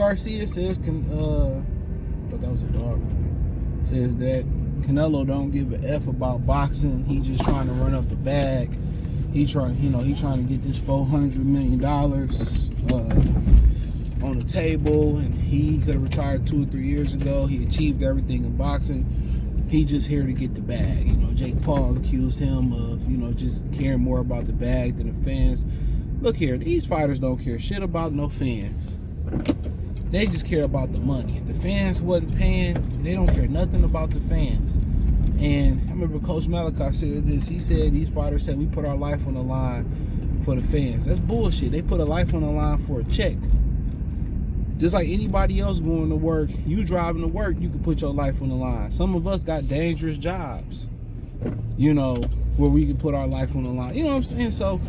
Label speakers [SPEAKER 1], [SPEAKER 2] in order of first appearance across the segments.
[SPEAKER 1] Garcia says, thought that was a dog. Says that Canelo don't give a F about boxing. He just trying to run up the bag. He trying to get this $400 million on the table, and he could have retired 2 or 3 years ago. He achieved everything in boxing. He just here to get the bag. Jake Paul accused him of, just caring more about the bag than the fans. Look here, these fighters don't care shit about no fans. They just care about the money. If the fans wasn't paying, they don't care nothing about the fans. And I remember Coach Malachi said this. He said these fighters said we put our life on the line for the fans. That's bullshit. They put a life on the line for a check. Just like anybody else going to work, you driving to work, you can put your life on the line. Some of us got dangerous jobs, where we can put our life on the line. You know what I'm saying? So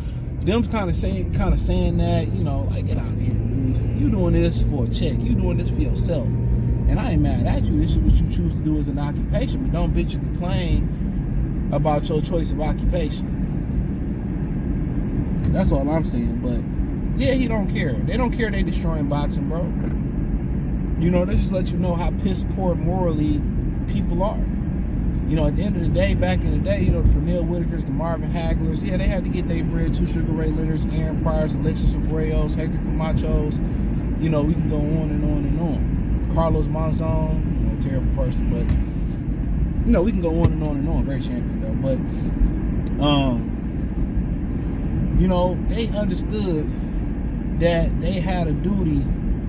[SPEAKER 1] them kind of saying that, like, get out of here, dude. You doing this for a check. You doing this for yourself. And I ain't mad at you. This is what you choose to do as an occupation, but don't bitch and complain about your choice of occupation. That's all I'm saying. But yeah, he don't care. They don't care they destroying boxing, bro. They just let you know how piss poor morally people are. At the end of the day, back in the day, the Pernell Whitakers, the Marvin Haglers, yeah, they had to get their bread. 2 Sugar Ray Leonards, Aaron Pryor's, Alexis Abreu's, Hector Camachos. We can go on and on and on. Carlos Monzon, terrible person, but we can go on and on and on. Great champion though, but they understood that they had a duty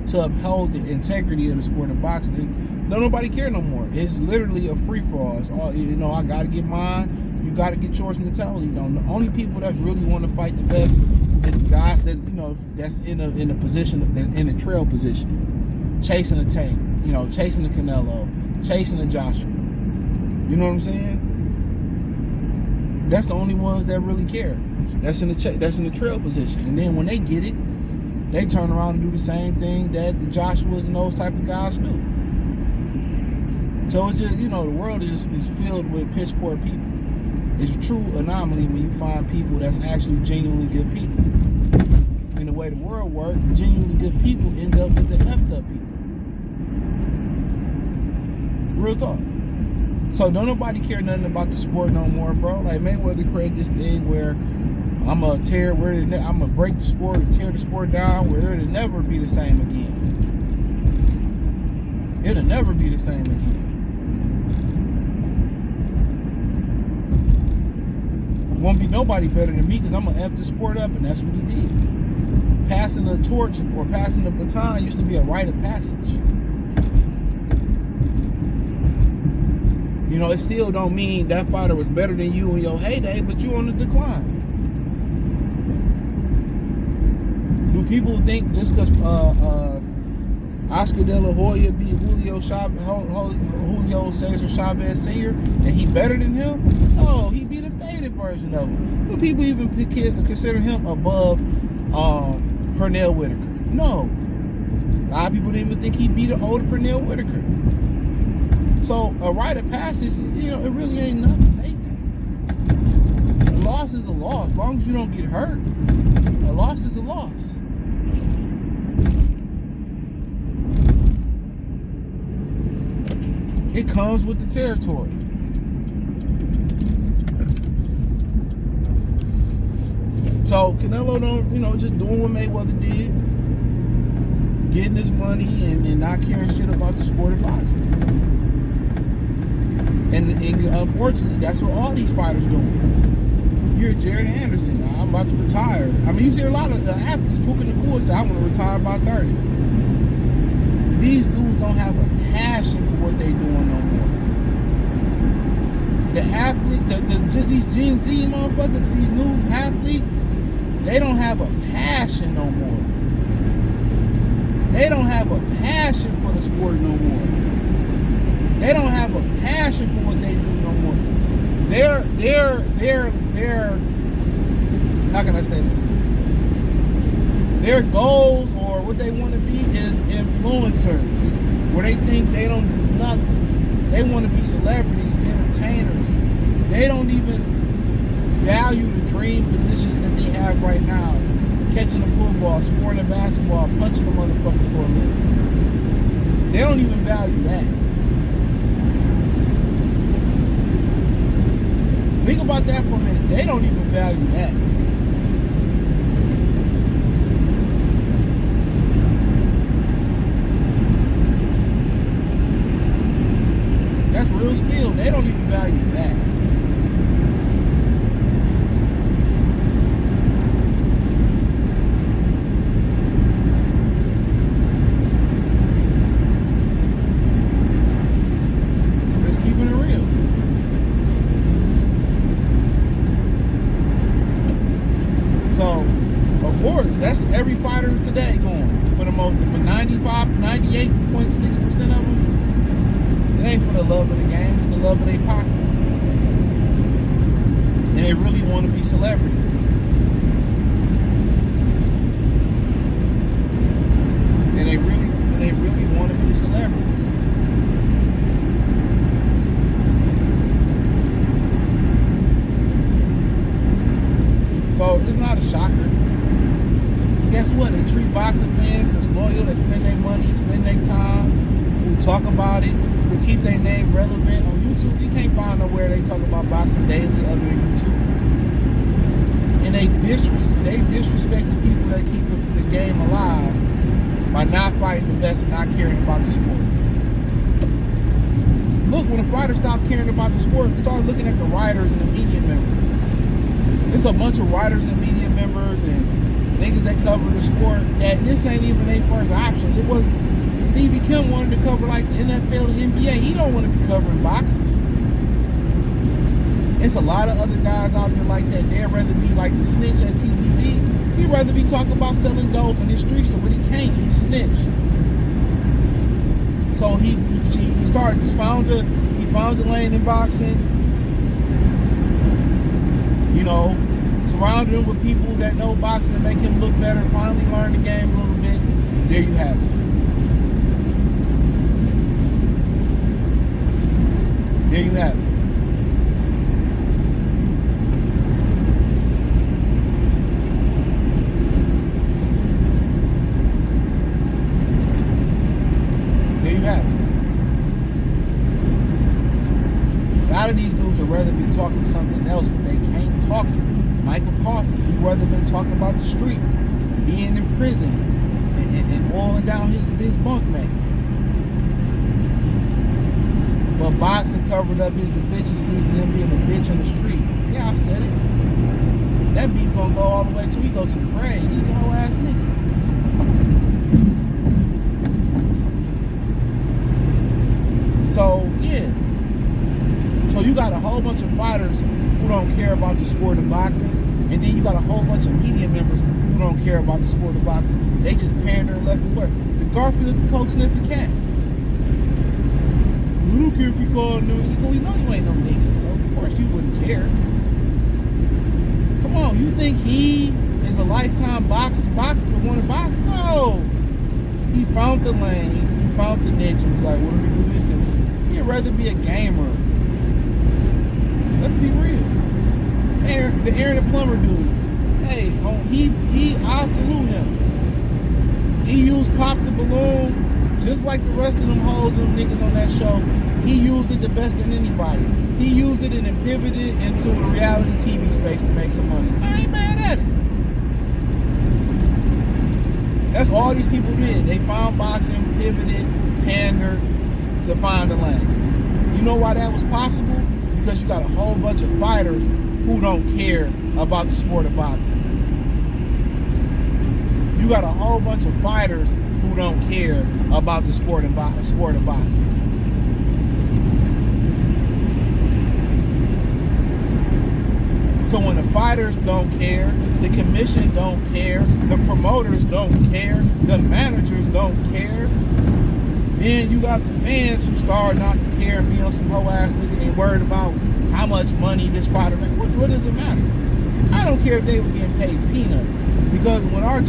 [SPEAKER 1] to uphold the integrity of the sport of boxing. And nobody care no more. It's literally a free for all. It's all I gotta get mine. You gotta get yours mentality. The only people that really want to fight the best is the guys that that's in a position, in a trail position. Chasing the Tank, chasing the Canelo, chasing the Joshua. You know what I'm saying? That's the only ones that really care. That's in the trail position. And then when they get it, they turn around and do the same thing that the Joshuas and those type of guys do. So it's just, the world is filled with piss poor people. It's a true anomaly when you find people that's actually genuinely good people. And the way the world works, the genuinely good people end up with the effed up people. Real talk. So don't nobody care nothing about the sport no more, bro. Like Mayweather created this thing where I'm gonna break the sport and tear the sport down where it'll never be the same again. It'll never be the same again. Won't be nobody better than me because I'm gonna F the sport up, and that's what he did. Passing the torch or passing the baton used to be a rite of passage. It still don't mean that fighter was better than you in your heyday, but you on the decline. Do people think just because Oscar De La Hoya beat Julio Cesar Chavez Sr. and he better than him? No, he beat a faded version of him. Do people even consider him above Pernell Whitaker? No. A lot of people didn't even think he beat an older Pernell Whitaker. So a rite of passage, it really ain't nothing, Nathan. A loss is a loss. As long as you don't get hurt, a loss is a loss. It comes with the territory. So Canelo don't, just doing what Mayweather did, getting his money and not caring shit about the sport of boxing. And unfortunately, that's what all these fighters doing. You're Jared Anderson. I'm about to retire. I mean, you see a lot of athletes booking the course. Say, I want to retire by 30. These dudes don't have a passion for what they doing no more. The athlete, just these Gen Z motherfuckers, these new athletes, they don't have a passion no more. They don't have a passion for the sport no more. They don't have a passion for what they do no more. They're how can I say this? Their goals or what they want to be is influencers, where they think they don't do nothing. They want to be celebrities, entertainers. They don't even value the dream positions that they have right now. catching a football, scoring a basketball, punching a motherfucker for a living. They don't even value that. Think about that for a minute. They don't even value that. That's real spill. They don't even value that. Just keeping it real. So, of course, that's every fighter today going for the most, but 98.6% of them, it ain't for the love of the game, it's the love of their pockets. And they really want to be celebrities. And they really want to be celebrities. So it's not a shocker. But guess what? They treat boxing fans as loyal, that spend their money, spend their time, who talk about it, who keep their name relevant. On YouTube, you can't find nowhere they talk about boxing daily other than YouTube. And they disrespect the people that keep the game alive by not fighting the best and not caring about the sport. Look, when a fighter stopped caring about the sport, start looking at the writers and the media members. It's a bunch of writers and media members and niggas that cover the sport that this ain't even their first option. It was Stevie Kim wanted to cover like the NFL and NBA. He don't want to be covering boxing. It's a lot of other guys out there like that. They'd rather be like the snitch at TBV. He'd rather be talking about selling dope in his streets, but he can't. He snitched. So he found the lane in boxing. You know, surrounded him with people that know boxing to make him look better. Finally learn the game a little bit. There you have it. There you have it. There you have it. A lot of these dudes would rather be talking something else, but they can't talk it. Michael Coffey, he'd rather been talking about the streets and being in prison and oiling down his bunkmate. But boxing covered up his deficiencies and him being a bitch on the street. Yeah, I said it. That beef gonna go all the way till we go to the grave. He's a whole ass nigga. So, yeah. So you got a whole bunch of fighters who don't care about the sport of boxing, and then you got a whole bunch of media members who don't care about the sport of boxing. They just pander left and right. The Garfield, the coke sniffing cat. I don't care if you call no, we know you ain't no nigga, so of course you wouldn't care. Come on, you think he is a lifetime boxer that want to box? No. He found the lane, he found the niche, and was like, well, let me do this. And he'd rather be a gamer. Let's be real. The Aaron the Plumber dude. Hey, I salute him. He used Pop the Balloon just like the rest of them hoes and niggas on that show. He used it the best than anybody. He used it and then pivoted into the reality TV space to make some money. I ain't mad at it. That's all these people did. They found boxing, pivoted, pandered to find a lane. You know why that was possible? Because you got a whole bunch of fighters who don't care about the sport of boxing. You got a whole bunch of fighters who don't care about the sport of boxing. So when the fighters don't care, the commission don't care, the promoters don't care, the managers don't care, then you got the fans who start not to care and be on some hoe ass nigga and worried about how much money this fighter makes. What does it matter? I don't care if they was getting paid peanuts. Because when our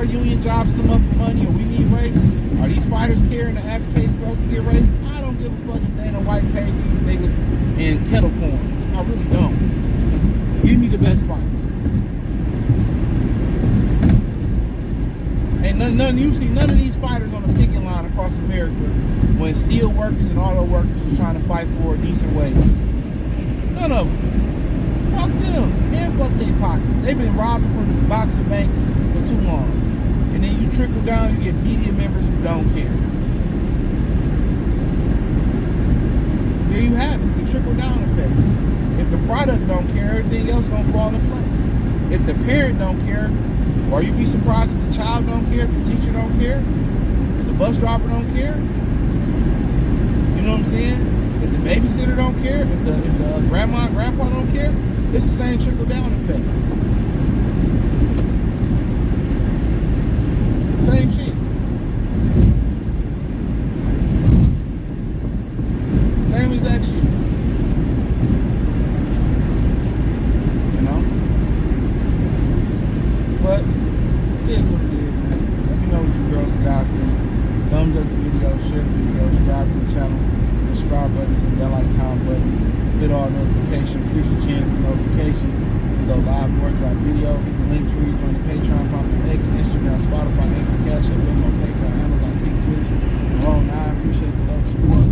[SPEAKER 1] union jobs come up for money or we need raises, are these fighters caring to advocate for us to get raises? I don't give a fuck if Dana White paid these niggas in kettle corn. I really don't. Give me the best fighters. you see none of these fighters on the picket line across America when steel workers and auto workers was trying to fight for decent wages. None of them. Fuck them. And fuck their pockets. They've been robbing from the boxing bank for too long. And then you trickle down, you get media members who don't care. There you have it. The trickle down effect. If the product don't care, everything else gonna fall in place. If the parent don't care, or you be surprised if the child don't care, if the teacher don't care, if the bus driver don't care. You know what I'm saying? If the babysitter don't care, if the grandma and grandpa don't care, it's the same trickle down effect. Same shit. Same exact shit. You know? But it is what it is, man. Let me know what you girls and guys think. Thumbs up the video, share the video, subscribe to the channel. The subscribe button is the bell icon button. Hit all notifications, increase your chance to get notifications. Go live or drop video. Hit the link tree, join the Patreon, follow me on X, Instagram, Spotify, Anchor, Cash App, Venmo, PayPal, Amazon, Kick, Twitch. Oh, I appreciate the love, support.